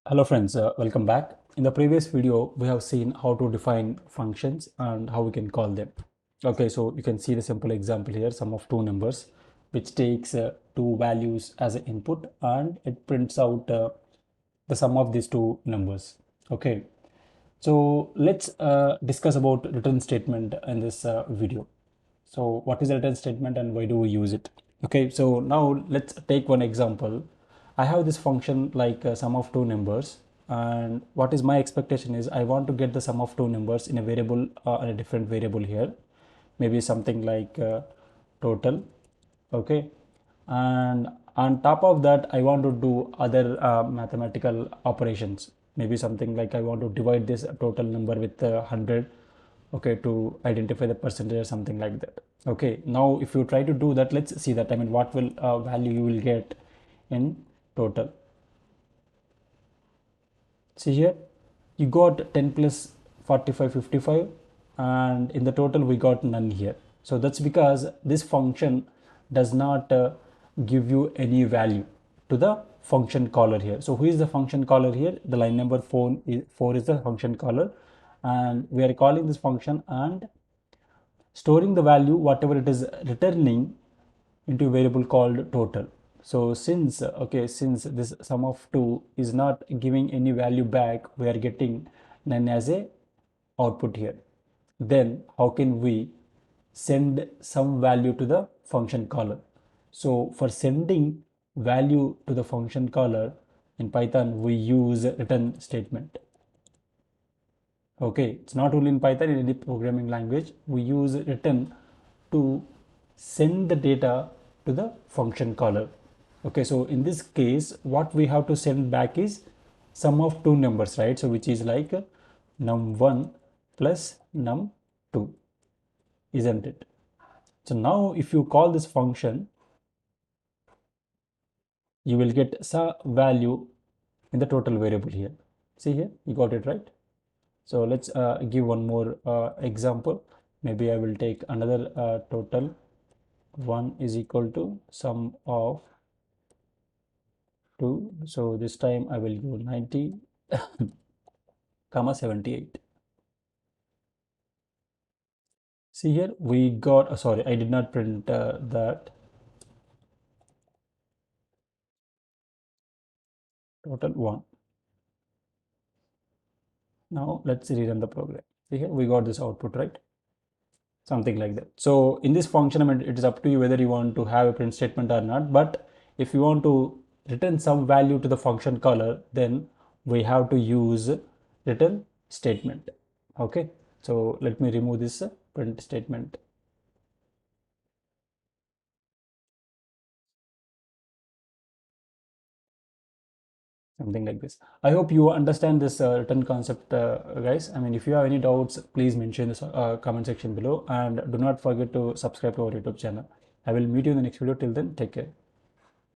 Hello friends, welcome back. In the previous video, we have seen how to define functions and how we can call them. Okay, so you can see the simple example here, sum of two numbers, which takes two values as an input and it prints out the sum of these two numbers. Okay, so let's discuss about return statement in this video. So what is a return statement and why do we use it? Okay, so now let's take one example. I have this function like sum of two numbers, and what is my expectation is I want to get the sum of two numbers in a variable, in a different variable here, maybe something like total. Okay, and on top of that I want to do other mathematical operations, maybe something like I want to divide this total number with 100, okay, to identify the percentage or something like that. Okay, now if you try to do that, let's see that, I mean, what will value you will get in total. See here, you got 10 plus 45 55, and in the total we got none here. So that's because this function does not give you any value to the function caller here. So who is the function caller here? The line number 4 is the function caller, and we are calling this function and storing the value whatever it is returning into a variable called total. So since since this sum of two is not giving any value back, we are getting none as a output here. Then how can we send some value to the function caller? So for sending value to the function caller in Python, we use return statement. Okay, it's not only in Python, in any programming language we use return to send the data to the function caller. Okay, so in this case what we have to send back is sum of two numbers, right? So which is like num1 plus num2, isn't it? So now if you call this function, you will get some value in the total variable here. See here, you got it right. So let's give one more example. Maybe I will take another total. 1 is equal to sum of 2. So this time I will go 90 comma 78. See here, we got, sorry, I did not print that. Total 1. Now let's rerun the program. See here, we got this output, right? Something like that. So in this function, I mean, it is up to you whether you want to have a print statement or not. But if you want to return some value to the function caller, then we have to use return statement. Okay, so let me remove this print statement. Something like this. I hope you understand this return concept, guys. I mean, if you have any doubts, please mention in the comment section below, and do not forget to subscribe to our YouTube channel. I will meet you in the next video. Till then, take care.